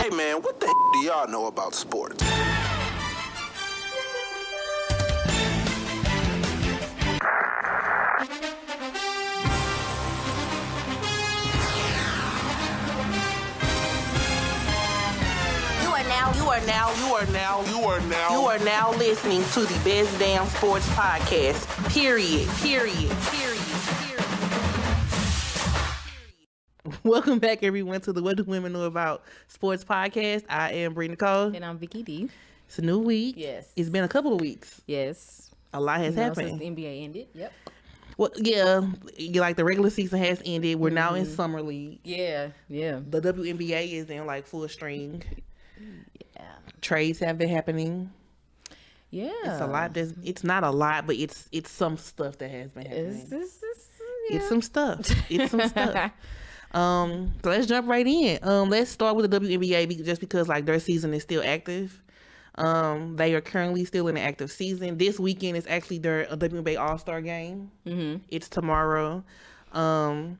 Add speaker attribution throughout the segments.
Speaker 1: Hey man, what the do y'all know about sports?
Speaker 2: You are now listening to the best damn sports podcast. Period. Welcome back, everyone, to the What Do Women Know About Sports podcast. I am Brittney Cole.
Speaker 3: And I'm Vicky D.
Speaker 2: It's a new week.
Speaker 3: Yes.
Speaker 2: It's been a couple of weeks.
Speaker 3: Yes.
Speaker 2: A lot has happened.
Speaker 3: Since the NBA ended. Yep.
Speaker 2: Well, yeah, like the regular season has ended. We're now in summer league.
Speaker 3: Yeah.
Speaker 2: The WNBA is in like full stream.
Speaker 3: Yeah.
Speaker 2: Trades have been happening.
Speaker 3: Yeah.
Speaker 2: It's a lot. It's not a lot, but it's some stuff that has been happening. It's some stuff. So let's jump right in. Let's start with the WNBA just because like their season is still active. They are currently still in an active season. This weekend is actually their WNBA All Star game. It's tomorrow. And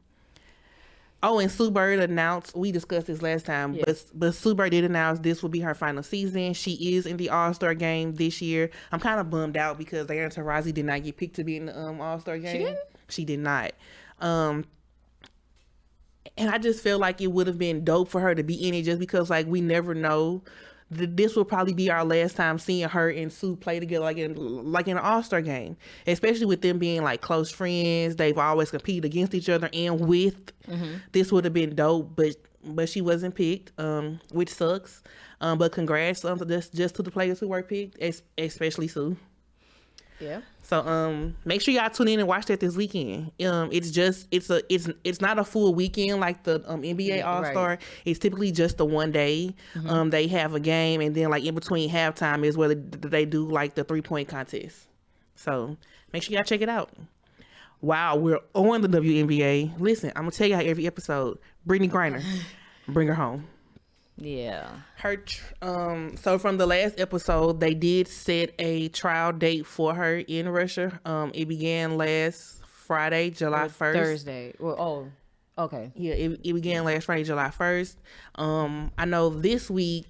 Speaker 2: Sue Bird announced, we discussed this last time, but Sue Bird did announce this will be her final season. She is in the All Star game this year. I'm kind of bummed out because Diana Taurasi did not get picked to be in the All Star game.
Speaker 3: She didn't?
Speaker 2: She did not. And I just feel like it would have been dope for her to be in it just because like we never know. This will probably be our last time seeing her and Sue play together like in an All-Star game, especially with them being like close friends. They've always competed against each other and with. This would have been dope, but she wasn't picked, which sucks. But congrats just to the players who were picked, especially Sue.
Speaker 3: Yeah.
Speaker 2: So make sure y'all tune in and watch that this weekend. It's not a full weekend like the NBA All Star. Right. It's typically just the one day. They have a game and then like in between halftime is where they do like the 3-point contest. So make sure y'all check it out. Wow, we're on the WNBA. Listen, I'm gonna tell y'all every episode. Brittney Griner, bring her home.
Speaker 3: Yeah.
Speaker 2: So from the last episode, they did set a trial date for her in Russia. It began last Friday, July 1st.
Speaker 3: Thursday. Well, okay.
Speaker 2: Yeah, it began last Friday, July 1st. I know this week,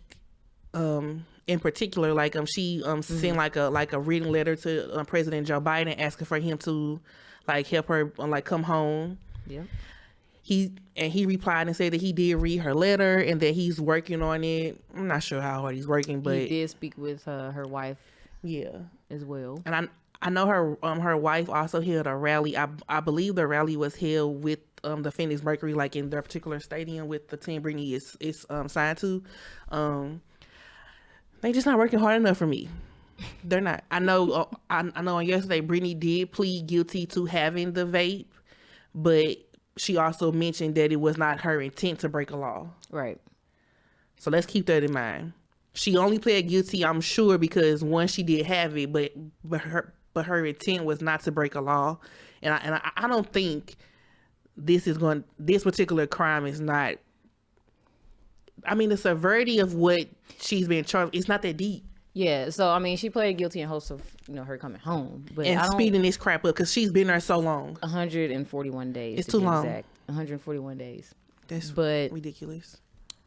Speaker 2: in particular, like she sent like a written letter to President Joe Biden asking for him to like help her like come home.
Speaker 3: Yeah.
Speaker 2: He replied and said that he did read her letter and that he's working on it. I'm not sure how hard he's working, but
Speaker 3: he did speak with her wife.
Speaker 2: Yeah,
Speaker 3: as well.
Speaker 2: And I know her wife also held a rally. I believe the rally was held with the Phoenix Mercury, like in their particular stadium with the team Brittney is signed to. They just not working hard enough for me. They're not. I know. I know. On yesterday, Brittney did plead guilty to having the vape, but she also mentioned that it was not her intent to break a law.
Speaker 3: Right. So
Speaker 2: let's keep that in mind. She only pled guilty, I'm sure, because one, she did have it, but her intent was not to break a law. And I don't think this particular crime is not. I mean, the severity of what she's been charged, it's not that deep.
Speaker 3: Yeah, so I mean, she pled guilty in hopes of her coming home, but
Speaker 2: and speeding this crap up because she's been there so long.
Speaker 3: 141 days.
Speaker 2: It's too long.
Speaker 3: Exact. 141 days.
Speaker 2: That's ridiculous.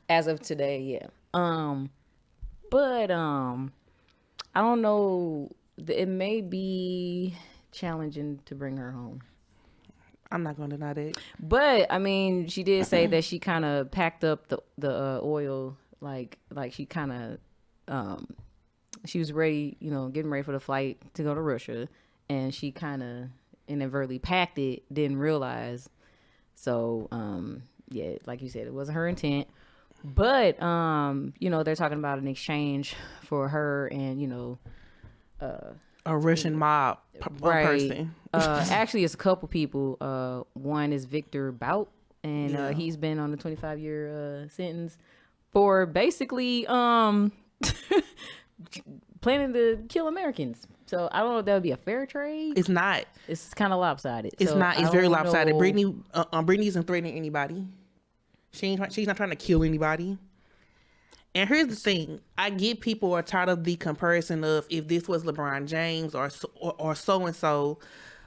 Speaker 3: As of today, yeah. But I don't know. It may be challenging to bring her home.
Speaker 2: I'm not going to deny that.
Speaker 3: But I mean, she did say that she kind of packed up the oil, like she kind of she was ready, getting ready for the flight to go to Russia, and she kind of inadvertently packed it, didn't realize. So, yeah, like you said, it wasn't her intent. But, they're talking about an exchange for her and,
Speaker 2: a Russian mob person.
Speaker 3: Actually, it's a couple people. One is Victor Bout, and he's been on a 25-year sentence for basically planning to kill Americans. So I don't know if that would be a fair trade.
Speaker 2: It's not.
Speaker 3: It's kind of lopsided.
Speaker 2: It's not. It's very lopsided. Brittney isn't threatening anybody. She's not trying to kill anybody. And here's the thing: I get people are tired of the comparison of if this was LeBron James or so and so.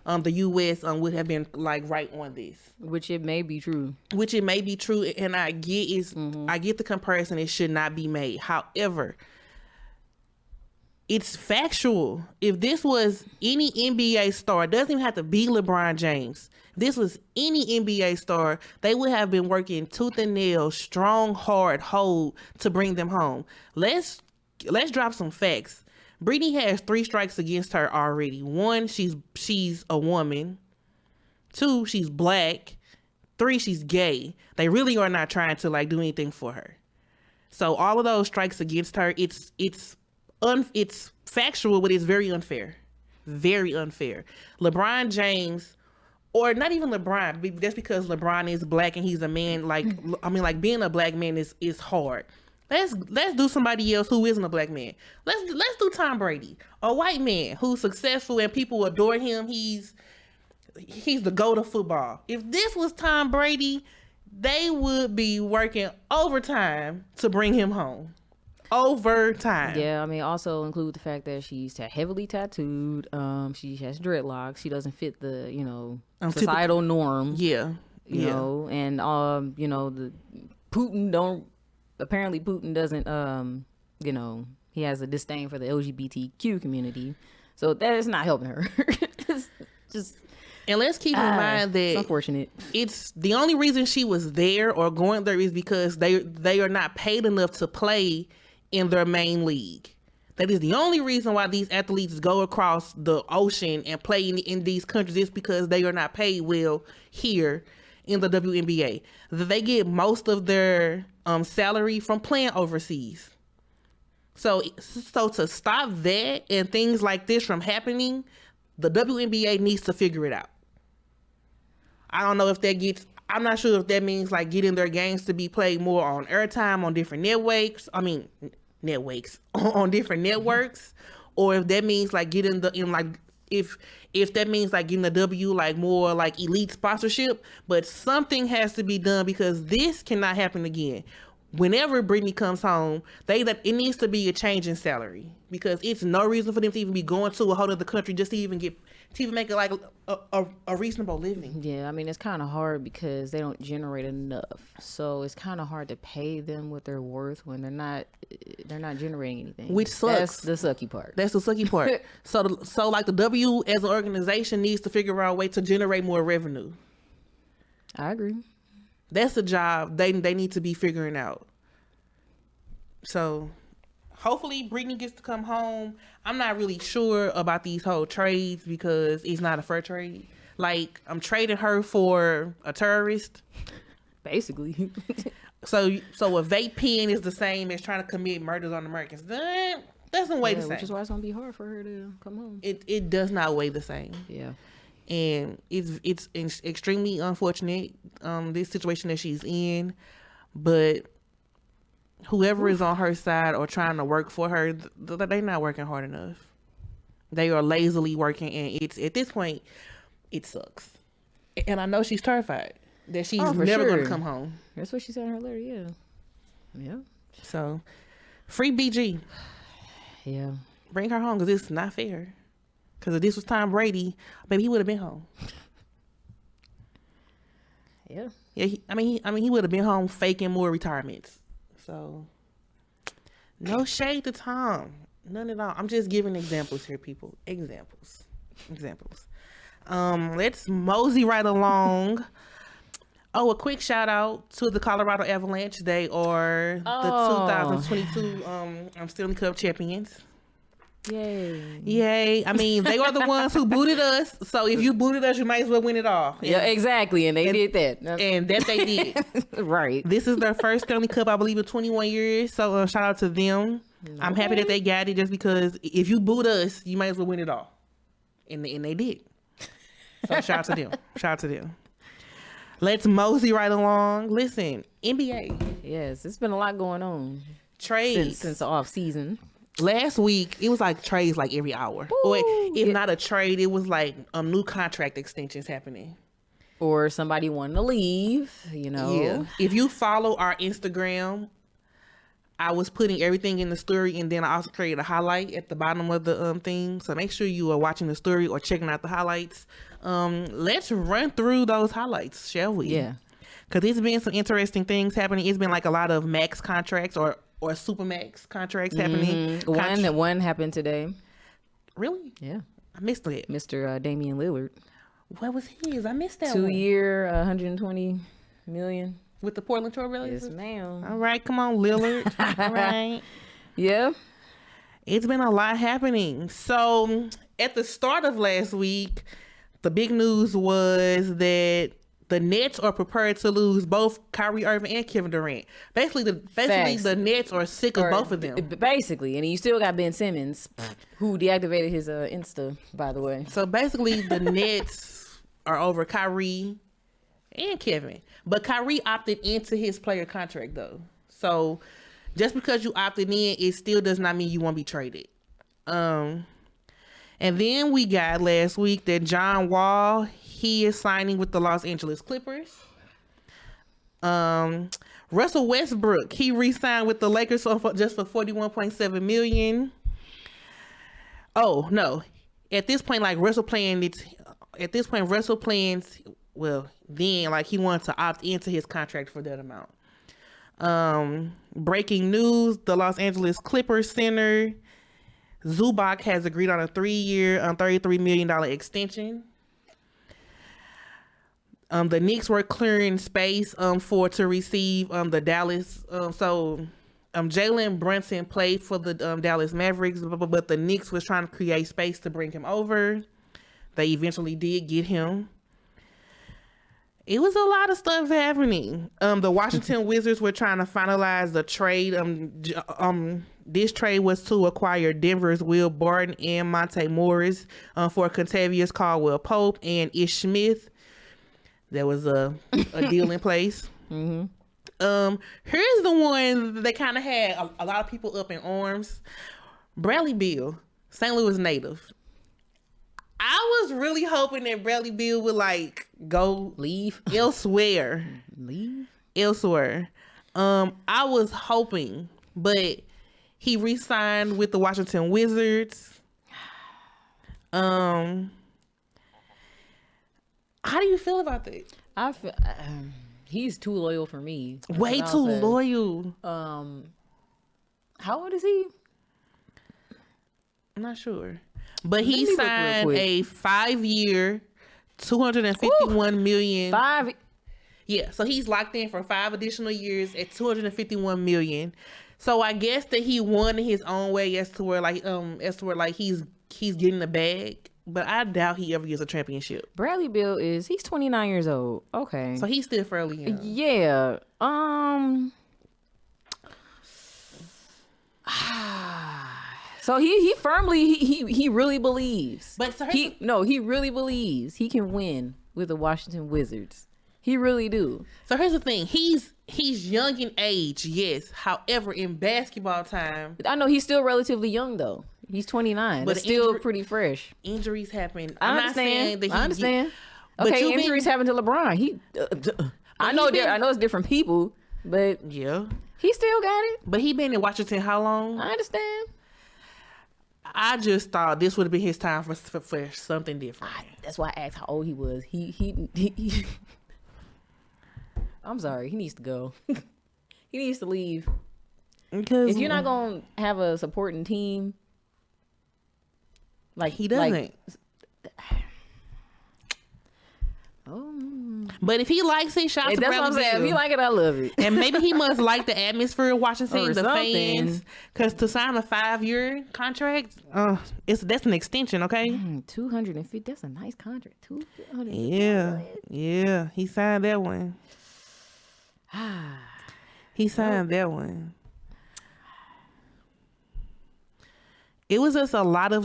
Speaker 2: the U.S. Would have been like right on this.
Speaker 3: Which it may be true.
Speaker 2: And I get I get the comparison. It should not be made. However, it's factual. If this was any NBA star, it doesn't even have to be LeBron James. If this was any NBA star, they would have been working tooth and nail, strong, hard, hold to bring them home. Let's drop some facts. Brittney has 3 strikes against her already. 1, she's a woman. 2, she's black. 3, she's gay. They really are not trying to like do anything for her. So all of those strikes against her, it's factual, but it's very unfair. Very unfair. LeBron James, or not even LeBron, that's because LeBron is black and he's a man. Like, I mean, like being a black man is hard. Let's do somebody else who isn't a black man. Let's do Tom Brady, a white man who's successful and people adore him. He's the GOAT of football. If this was Tom Brady, they would be working overtime to bring him home. Overtime.
Speaker 3: Yeah, I mean, also include the fact that she's heavily tattooed. She has dreadlocks. She doesn't fit the, societal norm.
Speaker 2: Yeah.
Speaker 3: You know, and the Putin doesn't, he has a disdain for the LGBTQ community. So that is not helping her.
Speaker 2: And let's keep in mind that
Speaker 3: it's unfortunate.
Speaker 2: It's the only reason she was there or going there is because they are not paid enough to play in their main league. That is the only reason why these athletes go across the ocean and play in these countries, is because they are not paid well here in the WNBA. They get most of their salary from playing overseas. So to stop that and things like this from happening, the WNBA needs to figure it out. I don't know if I'm not sure if that means like getting their games to be played more on airtime on different networks. On different networks, or if that means like getting if that means like getting the W like more like elite sponsorship. But something has to be done, because this cannot happen again. Whenever Brittney comes home, it needs to be a change in salary, because it's no reason for them to even be going to a whole other country just to even make it like a reasonable living.
Speaker 3: Yeah, I mean, it's kind of hard because they don't generate enough. So it's kind of hard to pay them what they're worth when they're not generating anything.
Speaker 2: Which sucks.
Speaker 3: That's the sucky part.
Speaker 2: So like the W as an organization needs to figure out a way to generate more revenue.
Speaker 3: I agree.
Speaker 2: That's a job they need to be figuring out. So hopefully Brittney gets to come home. I'm not really sure about these whole trades because it's not a fair trade. Like, I'm trading her for a terrorist.
Speaker 3: Basically.
Speaker 2: So a vape pen is the same as trying to commit murders on Americans. That doesn't weigh the same.
Speaker 3: Which is why it's going to be hard for her to come home.
Speaker 2: It does not weigh the same.
Speaker 3: Yeah.
Speaker 2: And it's extremely unfortunate, this situation that she's in. But whoever is on her side or trying to work for her, they're not working hard enough. They are lazily working, and it's at this point, it sucks. And I know she's terrified that she's never going to come home.
Speaker 3: That's what she said in her letter. Yeah.
Speaker 2: So, free BG.
Speaker 3: Yeah.
Speaker 2: Bring her home, because it's not fair. Because if this was Tom Brady, maybe he would have been home.
Speaker 3: Yeah.
Speaker 2: Yeah. He would have been home faking more retirements. So, no shade to Tom. None at all. I'm just giving examples here, people. Examples. Let's mosey right along. A quick shout out to the Colorado Avalanche. They are the 2022 Stanley Cup champions. Yay. I mean, they are the ones who booted us. So if you booted us, you might as well win it all.
Speaker 3: Yeah, exactly. And they did that.
Speaker 2: And that they did.
Speaker 3: Right.
Speaker 2: This is their first Stanley Cup, I believe, in 21 years. So shout out to them. Okay. I'm happy that they got it, just because if you boot us, you might as well win it all. And they did. So shout out to them. Let's mosey right along. Listen, NBA.
Speaker 3: Yes, it's been a lot going on.
Speaker 2: Trades.
Speaker 3: Since the off season.
Speaker 2: Last week, it was like trades like every hour. Or if not a trade, it was like new contract extensions happening.
Speaker 3: Or somebody wanting to leave, Yeah.
Speaker 2: If you follow our Instagram, I was putting everything in the story, and then I also created a highlight at the bottom of the thing. So make sure you are watching the story or checking out the highlights. Let's run through those highlights, shall we?
Speaker 3: Yeah.
Speaker 2: Because there's been some interesting things happening. It's been like a lot of max contracts or super max contracts happening.
Speaker 3: One happened today.
Speaker 2: Really?
Speaker 3: Yeah.
Speaker 2: I missed it.
Speaker 3: Mr. Damian Lillard.
Speaker 2: What was his? I missed that
Speaker 3: 2
Speaker 2: one.
Speaker 3: year, $120 million.
Speaker 2: With the Portland Trail Blazers?
Speaker 3: Yes, ma'am.
Speaker 2: All right, come on, Lillard. All right.
Speaker 3: Yeah.
Speaker 2: It's been a lot happening. So at the start of last week, the big news was that the Nets are prepared to lose both Kyrie Irving and Kevin Durant. Basically, the Nets are sick of both of them.
Speaker 3: Basically, and you still got Ben Simmons, who deactivated his Insta, by the way.
Speaker 2: So basically, the Nets are over Kyrie and Kevin. But Kyrie opted into his player contract, though. So just because you opted in, it still does not mean you won't be traded. And then we got last week that John Wall, he is signing with the Los Angeles Clippers. Russell Westbrook, he re-signed with the Lakers just for $41.7 million. Oh no! At this point, like Russell plans. Well, then like he wanted to opt into his contract for that amount. Breaking news: the Los Angeles Clippers center Zubac has agreed on a 3-year, $33 million extension. The Knicks were clearing space to receive the Dallas. Jalen Brunson played for the Dallas Mavericks, but the Knicks was trying to create space to bring him over. They eventually did get him. It was a lot of stuff happening. The Washington Wizards were trying to finalize the trade. This trade was to acquire Denver's Will Barton and Monte Morris for Contavious Caldwell-Pope and Ish Smith. There was a deal in place. Mm-hmm. Here's the one that kind of had a lot of people up in arms. Bradley Beal, St. Louis native. I was really hoping that Bradley Beal would
Speaker 3: leave
Speaker 2: elsewhere. Elsewhere. I was hoping, but he re-signed with the Washington Wizards. How do you feel about that?
Speaker 3: I feel he's too loyal for me.
Speaker 2: Way too loyal.
Speaker 3: How old is he?
Speaker 2: I'm not sure. But he signed a 5-year, $251 million. Yeah, so he's locked in for 5 additional years at $251 million. So I guess that he won in his own way as to where he's getting the bag. But I doubt he ever gets a championship.
Speaker 3: Bradley Beal he's 29 years old. Okay.
Speaker 2: So he's still fairly young.
Speaker 3: Yeah. So he firmly he really believes.
Speaker 2: But so
Speaker 3: he really believes he can win with the Washington Wizards. He really do.
Speaker 2: So here's the thing. He's young in age, yes. However, in basketball time,
Speaker 3: I know he's still relatively young though. He's 29. But still pretty fresh.
Speaker 2: Injuries happen.
Speaker 3: I understand. Okay, injuries happen to LeBron. I know it's different people, but
Speaker 2: yeah,
Speaker 3: he still got it.
Speaker 2: But he been in Washington how long?
Speaker 3: I understand.
Speaker 2: I just thought this would have been his time for something different.
Speaker 3: That's why I asked how old he was. He I'm sorry. He needs to go. He needs to leave. Because if you're not gonna have a supporting team, like
Speaker 2: he doesn't. But if he likes it, shout out to Bradley Beal.
Speaker 3: If you like it, I love it.
Speaker 2: And maybe he must like the atmosphere of Washington, the fans. Because to sign a 5-year contract, that's an extension, okay?
Speaker 3: 250. That's a nice contract. 250.
Speaker 2: Yeah. He signed that one. That one. It was just a lot of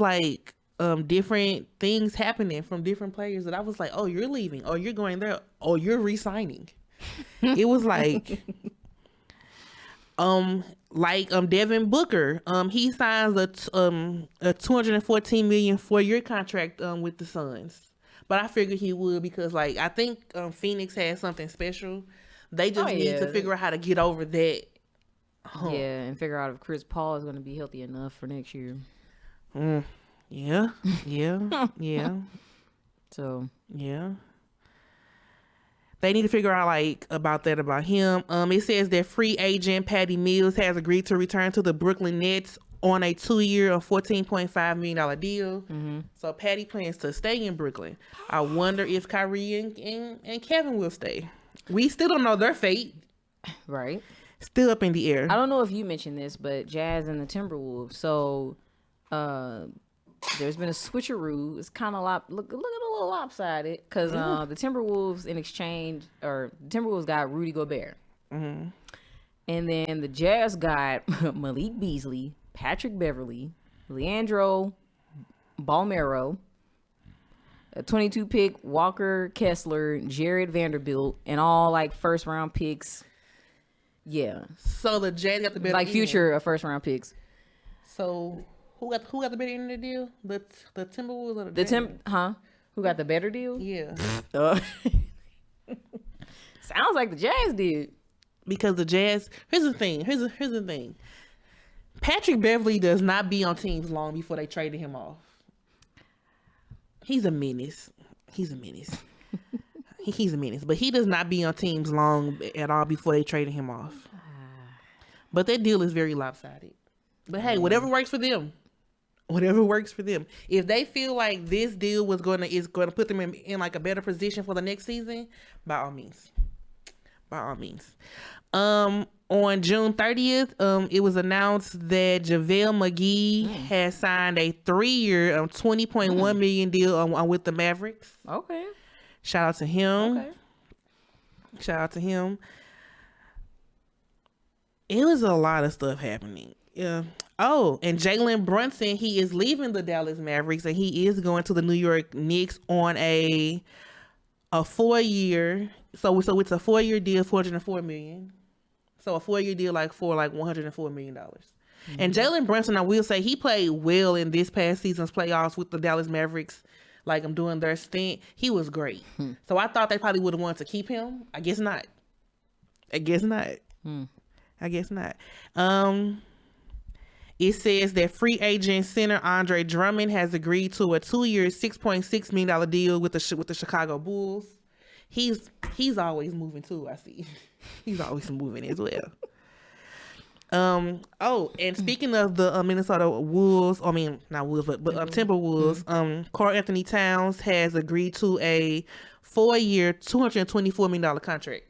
Speaker 2: different things happening from different players that I was like, oh, you're leaving, oh, you're going there, oh, you're re-signing. It was Devin Booker, he signs a $214 million 4-year contract with the Suns, but I figured he would because I think Phoenix has something special. They just need to figure out how to get over that
Speaker 3: Yeah, and figure out if Chris Paul is going to be healthy enough for next year.
Speaker 2: Yeah.
Speaker 3: So
Speaker 2: Yeah. They need to figure out about him. It says that free agent Patty Mills has agreed to return to the Brooklyn Nets on a 2-year $14.5 million deal. So Patty plans to stay in Brooklyn. I wonder if Kyrie and Kevin will stay. We still don't know their fate.
Speaker 3: right.
Speaker 2: Still up in the air.
Speaker 3: I don't know if you mentioned this, but Jazz and the Timberwolves. So there's been a switcheroo. It's kind of look a little lopsided because the Timberwolves in exchange, or the Timberwolves got Rudy Gobert, and then the Jazz got Malik Beasley, Patrick Beverly, Leandro Balmero, a 22 pick Walker Kessler, Jared Vanderbilt, and all first round picks. Yeah.
Speaker 2: So the Jazz got the better
Speaker 3: future first round picks.
Speaker 2: So who got the better end of the deal? The Timberwolves or the Jazz?
Speaker 3: Who got the better deal?
Speaker 2: Yeah.
Speaker 3: Sounds like the Jazz did.
Speaker 2: Because the Jazz, here's the thing. Patrick Beverly does not be on teams long before they traded him off. He's a menace. He's a menace, but he does not be on teams long at all before they traded him off. But that deal is very lopsided. But hey, whatever works for them. Whatever works for them. If they feel like this deal is gonna put them in a better position for the next season, by all means. On June 30th, it was announced that JaVale McGee has signed a 3-year $20.1 million deal with the Mavericks.
Speaker 3: Okay.
Speaker 2: Shout out to him.
Speaker 3: Okay.
Speaker 2: Shout out to him. It was a lot of stuff happening. Yeah. Oh, and Jalen Brunson, he is leaving the Dallas Mavericks and he is going to the New York Knicks on a 4-year. So it's a 4-year deal, $404 million. So a 4-year deal for $104 million. And Jalen Brunson, I will say, he played well in this past season's playoffs with the Dallas Mavericks. I'm doing their stint. He was great. So I thought they probably would have wanted to keep him. I guess not. It says that free agent center Andre Drummond has agreed to a 2-year $6.6 million deal with the Chicago Bulls. He's always moving too, I see. He's always moving as well. And speaking of the Minnesota Wolves, not Wolves, but Timberwolves, Karl Anthony Towns has agreed to a 4-year $224 million contract.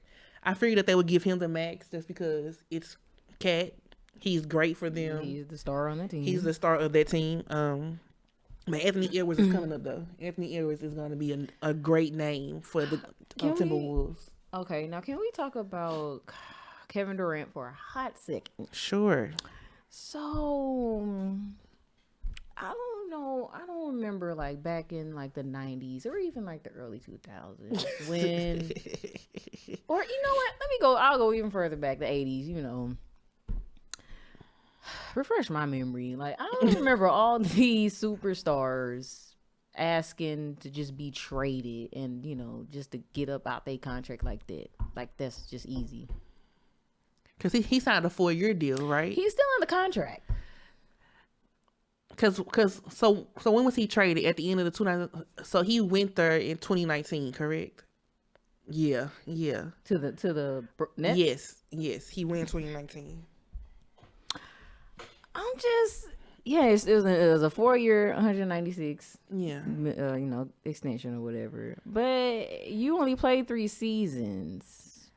Speaker 2: I figured that they would give him the max just because it's Cat. He's great for them.
Speaker 3: He's the star on that team.
Speaker 2: He's the star of that team. But Anthony Edwards is coming up though. Anthony Edwards is going to be a great name for the Timberwolves.
Speaker 3: Okay, now can we talk about Kevin Durant for a hot second?
Speaker 2: Sure.
Speaker 3: So I don't know. I don't remember back in the 90s or even the early 2000s when, or you know what? I'll go even further back, the 80s. Refresh my memory. I don't remember all these superstars asking to just be traded and just to get up out their contract like that. That's just easy.
Speaker 2: Because he signed a 4-year deal, right?
Speaker 3: He's still in the contract.
Speaker 2: So when was he traded? At the end of the 2000? So he went there in 2019, correct? Yeah.
Speaker 3: To the Nets?
Speaker 2: Yes, he went in 2019.
Speaker 3: It was a 4-year 196 extension or whatever, but you only played 3 seasons.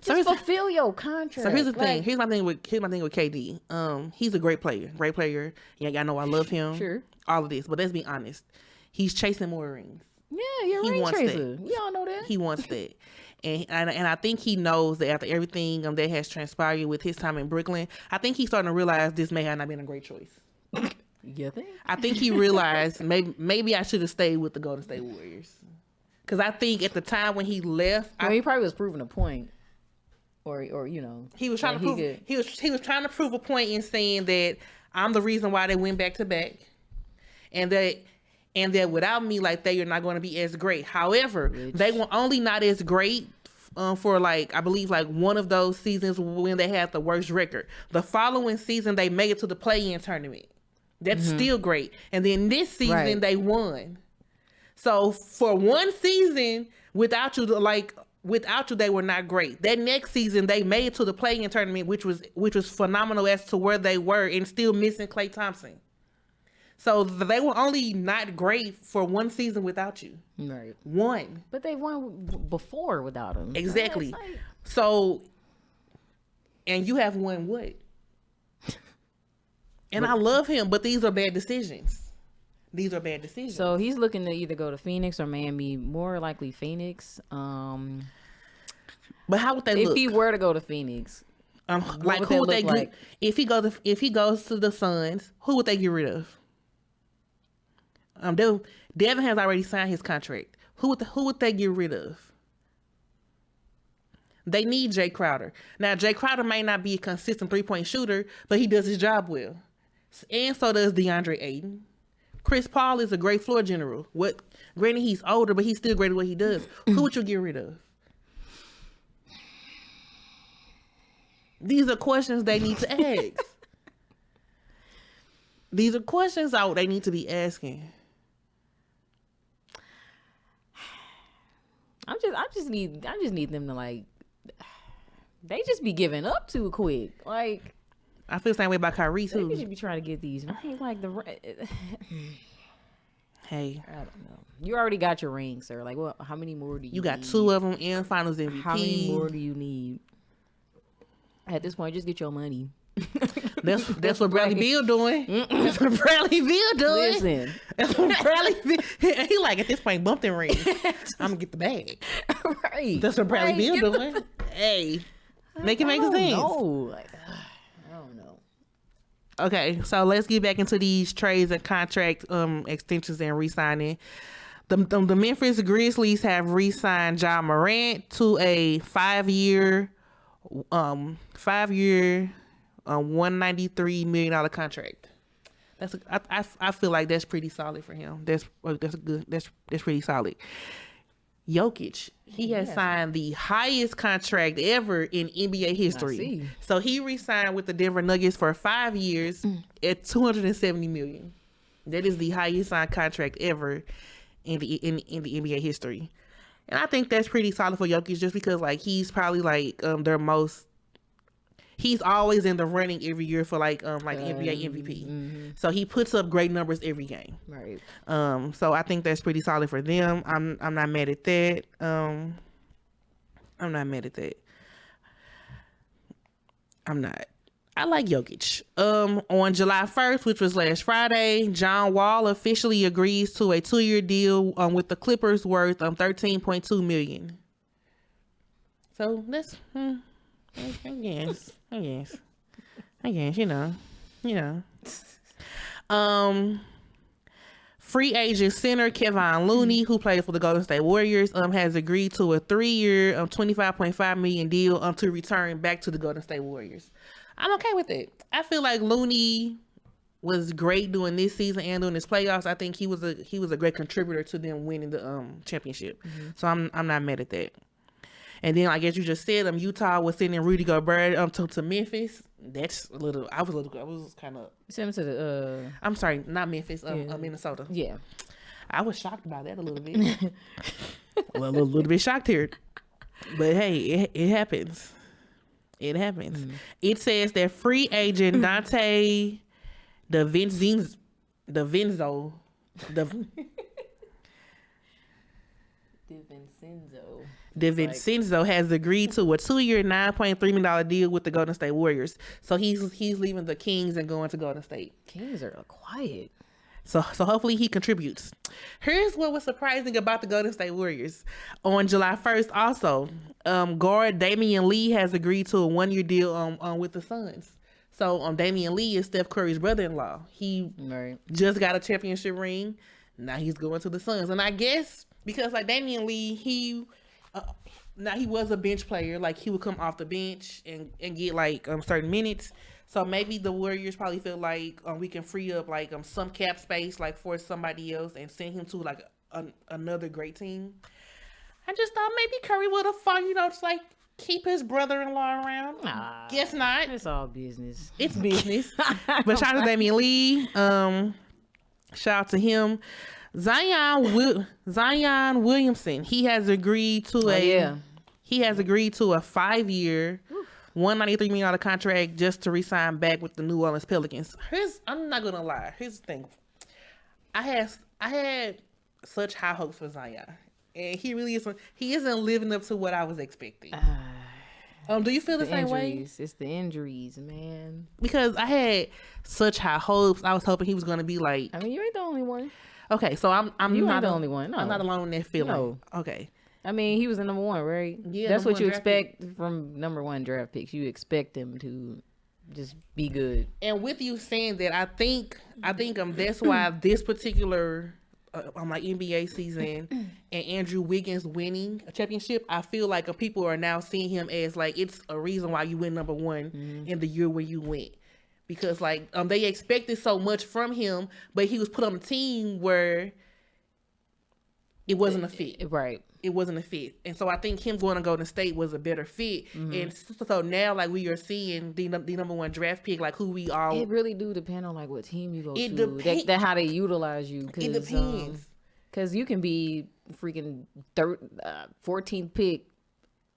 Speaker 3: Fulfill your contract.
Speaker 2: So here's the thing. Here's my thing with KD. He's a great player. Yeah, y'all know I love him.
Speaker 3: Sure.
Speaker 2: All of this, but let's be honest. He's chasing more rings.
Speaker 3: Yeah, you're a ring chaser. We all know that.
Speaker 2: He wants that. And I think he knows that after everything that has transpired with his time in Brooklyn, I think he's starting to realize this may have not been a great choice.
Speaker 3: You think?
Speaker 2: I think he realized maybe I should have stayed with the Golden State Warriors. Because I think at the time when he left,
Speaker 3: he probably was proving a point, or
Speaker 2: he was trying to prove he was trying to prove a point in saying that I'm the reason why they went back to back, and that without me, they are not going to be as great. However, they were only not as great for like, I believe like one of those seasons when they had the worst record. The following season they made it to the play-in tournament. That's still great. And then this season they won. So for one season without you, they were not great. That next season they made it to the play-in tournament, which was phenomenal as to where they were, and still missing Klay Thompson. So they were only not great for one season without you.
Speaker 3: Right.
Speaker 2: One.
Speaker 3: But they won before without him.
Speaker 2: Exactly. So, and you have won what? And I love him, but these are bad decisions. These are bad decisions.
Speaker 3: So he's looking to either go to Phoenix or Miami. More likely Phoenix.
Speaker 2: But how would they
Speaker 3: if
Speaker 2: look?
Speaker 3: he were to go to Phoenix?
Speaker 2: Like who would they get? If he goes to the Suns, who would they get rid of? Devin has already signed his contract. Who would they get rid of? They need Jay Crowder. Now, Jay Crowder may not be a consistent 3-point shooter, but he does his job well. And so does DeAndre Ayton. Chris Paul is a great floor general. Granted, he's older, but he's still great at what he does. Who would you get rid of? These are questions they need to ask. These are questions they need to be asking.
Speaker 3: I just need them to like. They just be giving up too quick. Like
Speaker 2: I feel the same way about Kyrie too.
Speaker 3: They should be trying to get these. Like the.
Speaker 2: Hey,
Speaker 3: I don't know. You already got your ring, sir. Like, what? How many more do you?
Speaker 2: You got 2 of them in Finals MVP.
Speaker 3: How many more do you need? At this point, just get your money.
Speaker 2: That's what Bradley Beal doing. That's what Bradley Beal doing.
Speaker 3: Listen,
Speaker 2: that's what Bradley Beal. He like at this point bumped and ring. I'm gonna get the bag.
Speaker 3: Right.
Speaker 2: That's what Bradley Beal doing. Hey, make it make sense.
Speaker 3: Like, I don't know.
Speaker 2: Okay, so let's get back into these trades and contract extensions and re-signing. The Memphis Grizzlies have re-signed Ja Morant to a 5-year, $193 million contract. I feel like that's pretty solid for him. That's good. That's pretty solid. Jokic, he has signed the highest contract ever in NBA history. So he re-signed with the Denver Nuggets for 5 years at $270 million. That is the highest signed contract ever in the NBA history. And I think that's pretty solid for Jokic, just because like he's probably like he's always in the running every year for like NBA MVP. Mm-hmm. So he puts up great numbers every game.
Speaker 3: Right.
Speaker 2: So I think that's pretty solid for them. I'm not mad at that. I'm not. I like Jokic. On July 1st, which was last Friday, John Wall officially agrees to a 2-year deal with the Clippers worth $13.2 million. So that's I guess, you know. Free agent center Kevin Looney, who plays for the Golden State Warriors, has agreed to a 3-year, $25.5 million deal to return back to the Golden State Warriors. I'm okay with it. I feel like Looney was great during this season and during his playoffs. I think he was a great contributor to them winning the championship. Mm-hmm. So I'm not mad at that. And then, like as you just said, Utah was sending Rudy Gobert to Memphis. That's a little. I was kind of.
Speaker 3: Send him to the.
Speaker 2: I'm sorry, not Memphis. Minnesota.
Speaker 3: Yeah.
Speaker 2: I was shocked by that a little bit. a little bit shocked here, but hey, it happens. It happens. Mm. It says that free agent Dante DiVincenzo. DiVincenzo has agreed to a 2-year, $9.3 million deal with the Golden State Warriors. So he's leaving the Kings and going to Golden State.
Speaker 3: Kings are quiet.
Speaker 2: So hopefully he contributes. Here's what was surprising about the Golden State Warriors. On July 1st also, guard Damian Lee has agreed to a 1-year deal with the Suns. So Damian Lee is Steph Curry's brother-in-law. He just got a championship ring. Now he's going to the Suns. And I guess because like Damian Lee, he was a bench player. Like he would come off the bench and get like certain minutes. So maybe the Warriors probably feel like we can free up like some cap space like for somebody else and send him to like another great team. I just thought maybe Curry would have fought, just like keep his brother-in-law around.
Speaker 3: Nah,
Speaker 2: Guess not.
Speaker 3: It's all business.
Speaker 2: It's business. But shout out to Damian Lee. Shout out to him. Zion Williamson. He has agreed to a 5-year, $193 million contract just to re-sign back with the New Orleans Pelicans. I'm not gonna lie. Here's the thing. I had such high hopes for Zion, and he really isn't. He isn't living up to what I was expecting. Do you feel the same way?
Speaker 3: It's the injuries, man.
Speaker 2: Because I had such high hopes. I was hoping he was gonna be like.
Speaker 3: I mean, you ain't the only one.
Speaker 2: Okay, so I'm
Speaker 3: not the only one. No.
Speaker 2: I'm not alone in that feeling.
Speaker 3: No.
Speaker 2: Okay.
Speaker 3: I mean, he was the number one, right?
Speaker 2: Yeah,
Speaker 3: that's what you expect
Speaker 2: pick.
Speaker 3: from number one draft picks. You expect them to just be good.
Speaker 2: And with you saying that, I think that's why this particular like NBA season and Andrew Wiggins winning a championship, I feel like people are now seeing him as like it's a reason why you win number one in the year where you went. Because like they expected so much from him, but he was put on a team where it wasn't a fit.
Speaker 3: Right.
Speaker 2: It wasn't a fit. And so I think him going to Golden State was a better fit. And so now like we are seeing the number one draft pick, like who we all.
Speaker 3: It really do depend on like what team you go to. That how they utilize you.
Speaker 2: It depends.
Speaker 3: Because you can be freaking 14th pick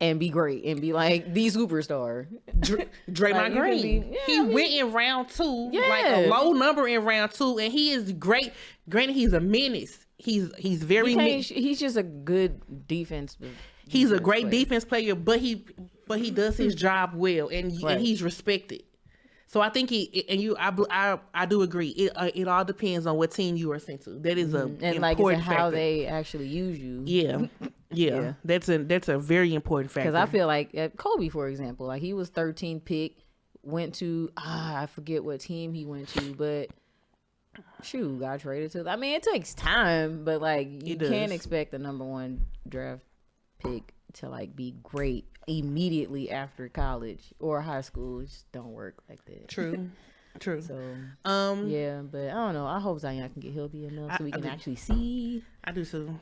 Speaker 3: and be great and be like the superstar.
Speaker 2: Draymond Green. He went in round 2, like a low number in round 2, and he is great. Granted, he's a menace. He's very.
Speaker 3: He's just a good defense.
Speaker 2: He's a great defense player, but he does his job well, and he's respected. So I think I do agree. It all depends on what team you are sent to. That is
Speaker 3: and like
Speaker 2: important
Speaker 3: how
Speaker 2: factor.
Speaker 3: they actually use you.
Speaker 2: Yeah. That's a very important factor.
Speaker 3: Because I feel like Kobe, for example, like he was 13th pick, went to I forget what team he went to, but shoot, got traded to. I mean, it takes time, but like you can't expect the number one draft pick to like be great immediately after college or high school. It just don't work like that.
Speaker 2: True. So,
Speaker 3: yeah, but I don't know. I hope Zion can get healthy enough so we can actually see.
Speaker 2: I do too.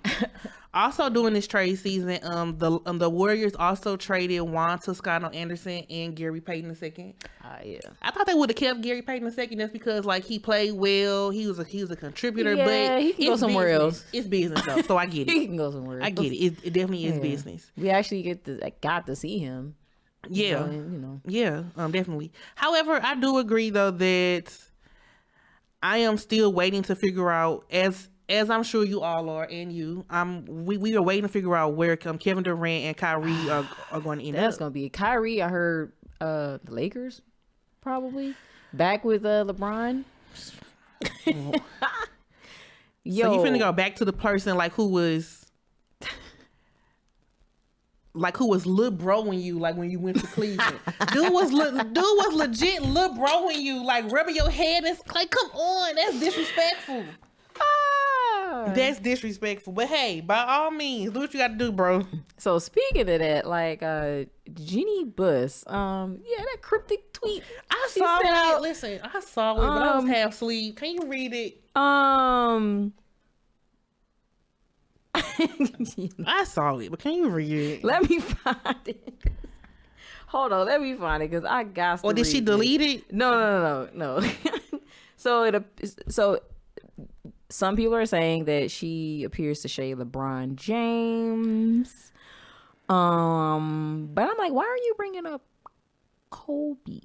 Speaker 2: Also during this trade season, the Warriors also traded Juan Toscano Anderson and Gary Payton II.
Speaker 3: Yeah.
Speaker 2: I thought they would have kept Gary Payton II just because like he played well. He was a contributor,
Speaker 3: yeah,
Speaker 2: but
Speaker 3: he can go somewhere else.
Speaker 2: It's business though, so I get it.
Speaker 3: He can go somewhere else.
Speaker 2: I get it. It definitely is business.
Speaker 3: We actually got to see him.
Speaker 2: Yeah,
Speaker 3: Yeah,
Speaker 2: definitely. However, I do agree though that I am still waiting to figure out, as I'm sure you all are, and you, we are waiting to figure out where Kevin Durant and Kyrie are going to end up.
Speaker 3: That's going to be Kyrie. I heard the Lakers probably back with LeBron.
Speaker 2: Yo, so you finna go back to the person like who was lil broing you like when you went to Cleveland. dude was legit lil broing you, like rubbing your head. It's like, come on, that's disrespectful. That's disrespectful. But hey, by all means, do what you got to do, bro.
Speaker 3: So speaking of that, like Jeannie Buss, that cryptic tweet.
Speaker 2: I saw it. Listen, I saw it, but I was half asleep. Can you read it? I saw it, but can you read it?
Speaker 3: Let me find it. Hold on, let me find it because I got.
Speaker 2: Or did she delete it?
Speaker 3: No. So some people are saying that she appears to shade LeBron James. But I'm like, why are you bringing up Kobe?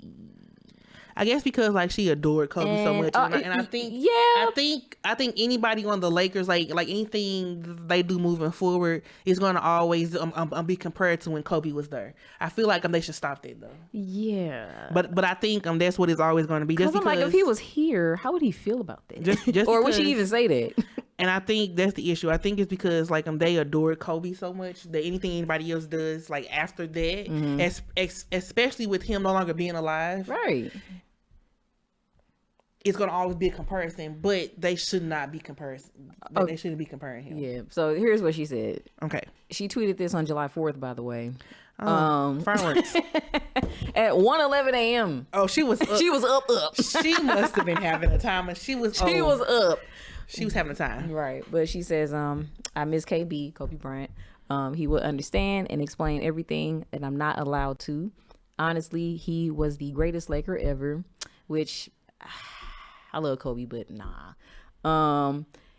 Speaker 2: I guess because like she adored Kobe so much, and I think I think anybody on the Lakers, like anything they do moving forward is going to always be compared to when Kobe was there. I feel like they should stop that though.
Speaker 3: Yeah,
Speaker 2: but I think that's what it's always going to be. Just
Speaker 3: because I'm like, if he was here, how would he feel about that? Just or would she even say that?
Speaker 2: And I think that's the issue. I think it's because like they adored Kobe so much that anything anybody else does like after that, especially with him no longer being alive,
Speaker 3: right?
Speaker 2: It's gonna always be a comparison, but they should not be comparison. They shouldn't be comparing him.
Speaker 3: Yeah. So here's what she said.
Speaker 2: Okay.
Speaker 3: She tweeted this on July 4th, by the way.
Speaker 2: Fireworks
Speaker 3: at 1:11 a.m.
Speaker 2: Oh, she was up.
Speaker 3: She was up.
Speaker 2: She must have been having a time. She was up.
Speaker 3: She was having a time. Right. But she says, I miss KB, Kobe Bryant. He would understand and explain everything that I'm not allowed to. Honestly, he was the greatest Laker ever, which I love Kobe, but nah.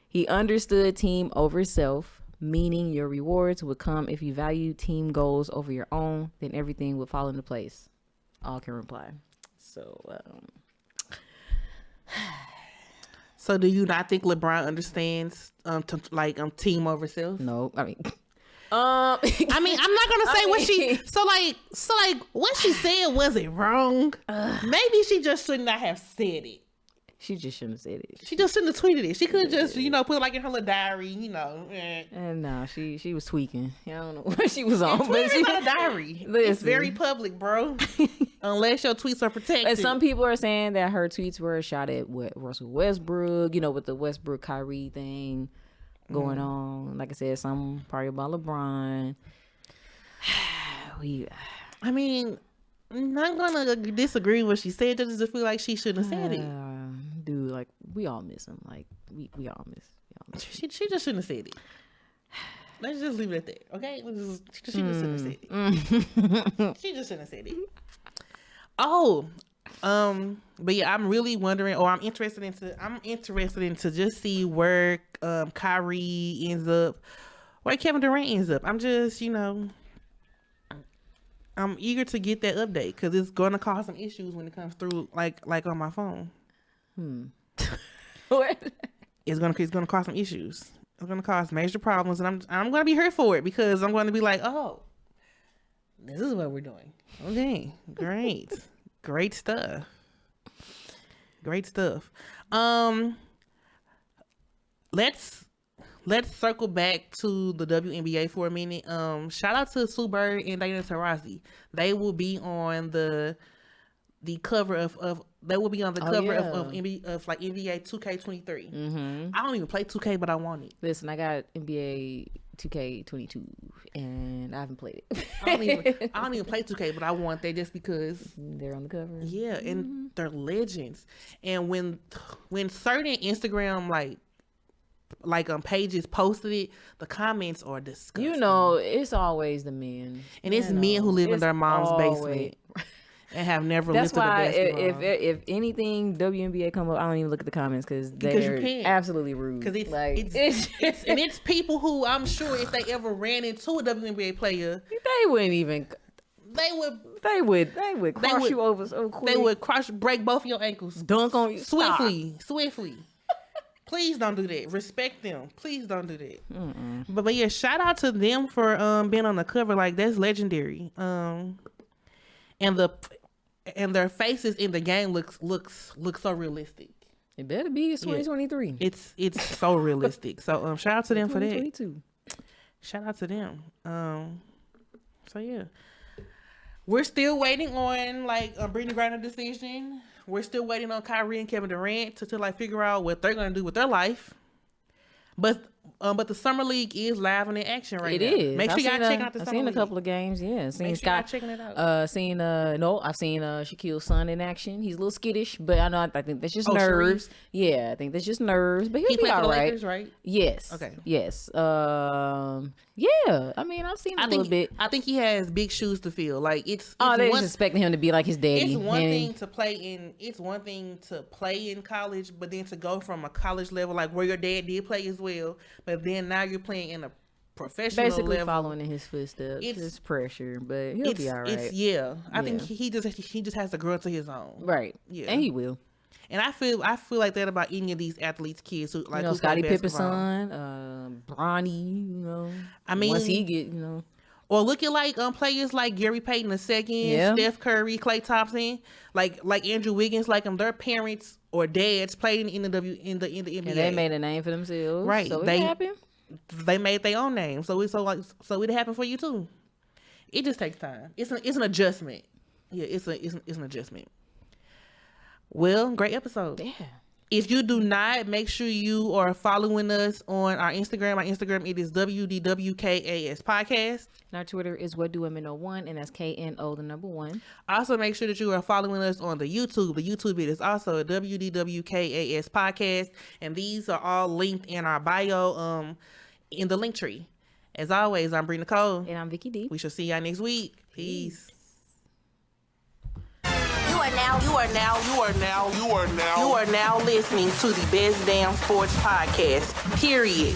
Speaker 3: He understood team over self, meaning your rewards would come if you value team goals over your own, then everything would fall into place. All can reply. So,
Speaker 2: So do you not think LeBron understands team over self?
Speaker 3: no, I mean,
Speaker 2: I mean, I'm not gonna say what she. So what she said wasn't wrong. Maybe she just should not have said it.
Speaker 3: she just shouldn't have said it.
Speaker 2: She just shouldn't have tweeted it. She could have just, put it like in her little diary,
Speaker 3: And no, she was tweaking. I don't know what she was on, but
Speaker 2: Twitter's
Speaker 3: she
Speaker 2: not a diary.
Speaker 3: Listen.
Speaker 2: It's very public, bro. Unless your tweets are protected.
Speaker 3: And some people are saying that her tweets were shot at Russell Westbrook, with the Westbrook Kyrie thing going on. Like I said, some probably about LeBron.
Speaker 2: I mean, I'm not gonna disagree with what she said. Just feel like she shouldn't have said it.
Speaker 3: Dude, like we all miss him. Like we all miss.
Speaker 2: She just shouldn't have said it. Let's just leave it at that, okay? She just shouldn't have said it. She just shouldn't have said it. Oh, but yeah, I'm really wondering, or I'm interested into just see where Kyrie ends up, where Kevin Durant ends up. I'm just, I'm eager to get that update because it's going to cause some issues when it comes through, like on my phone.
Speaker 3: What?
Speaker 2: It's gonna cause some issues. It's gonna cause major problems, and I'm gonna be hurt for it because I'm gonna be like, oh, this is what we're doing. Okay, great stuff. Let's circle back to the WNBA for a minute. Shout out to Sue Bird and Diana Taurasi. They will be on the cover of they will be on the cover of NBA 2K23. I don't even play 2K, but I want it.
Speaker 3: Listen, I got NBA 2K22 and I haven't played it.
Speaker 2: I don't even play 2K, but I want that just because
Speaker 3: they're on the cover.
Speaker 2: Yeah, and they're legends. And when certain Instagram pages posted it, the comments are disgusting.
Speaker 3: It's always the men.
Speaker 2: And it's men who live in their mom's basement. And have never lifted a basketball.
Speaker 3: That's why if anything WNBA come up, I don't even look at the comments because they're absolutely rude.
Speaker 2: Because it's people who I'm sure if they ever ran into a WNBA player,
Speaker 3: they wouldn't even. They would cross you over so quick.
Speaker 2: They would break both your ankles,
Speaker 3: dunk on you
Speaker 2: swiftly. Please don't do that. Respect them. Please don't do that. But yeah, shout out to them for being on the cover. Like that's legendary. And their faces in the game looks so realistic.
Speaker 3: It better be. It's 2023.
Speaker 2: It's so realistic. So shout out to them for that.
Speaker 3: 2022.
Speaker 2: Shout out to them. So yeah, we're still waiting on a Brittney Griner decision. We're still waiting on Kyrie and Kevin Durant to figure out what they're gonna do with their life. But the summer league is live and in action right now. It is. Make sure y'all check out the summer league.
Speaker 3: I've seen a couple of games. Yeah,
Speaker 2: Make sure y'all checking it out.
Speaker 3: I've seen Shaquille's son in action. He's a little skittish, but I think that's just nerves.
Speaker 2: Sharif?
Speaker 3: Yeah, I think that's just nerves. But
Speaker 2: he
Speaker 3: be all right.
Speaker 2: Lakers, right?
Speaker 3: Yes.
Speaker 2: Okay.
Speaker 3: Yes. Yeah. I mean, I've seen a little bit.
Speaker 2: I think he has big shoes to fill.
Speaker 3: They're just expecting him to be like his daddy.
Speaker 2: It's one thing to play in college, but then to go from a college level where your dad did play as well, but then now you're playing in a professional
Speaker 3: basically
Speaker 2: level.
Speaker 3: Following in his footsteps. It's pressure, but he'll be all right.
Speaker 2: I think he just has to grow into his own.
Speaker 3: Right. Yeah. And he will.
Speaker 2: And I feel like that about any of these athletes' kids who who
Speaker 3: Scottie Pippen's son, Bronny.
Speaker 2: I mean,
Speaker 3: once he get
Speaker 2: or look at players like Gary Payton II, Steph Curry, Klay Thompson, like Andrew Wiggins, their parents or dads played in the NBA.
Speaker 3: And they made a name for themselves.
Speaker 2: Right.
Speaker 3: So it happened.
Speaker 2: They made their own name. So it happened for you too. It just takes time. It's an adjustment. Yeah, it's an adjustment. Well, great episode.
Speaker 3: Yeah.
Speaker 2: If you do not, make sure you are following us on our Instagram. Our Instagram, it is WDWKAS Podcast.
Speaker 3: And our Twitter is What Do Women Know 1, and that's KNO, the number 1.
Speaker 2: Also, make sure that you are following us on the YouTube. The YouTube, it is also WDWKAS Podcast. And these are all linked in our bio in the link tree. As always, I'm Brittney Cole.
Speaker 3: And I'm Vicky D.
Speaker 2: We shall see y'all next week. Peace.
Speaker 4: You are now listening to the Best Damn Sports Podcast. Period.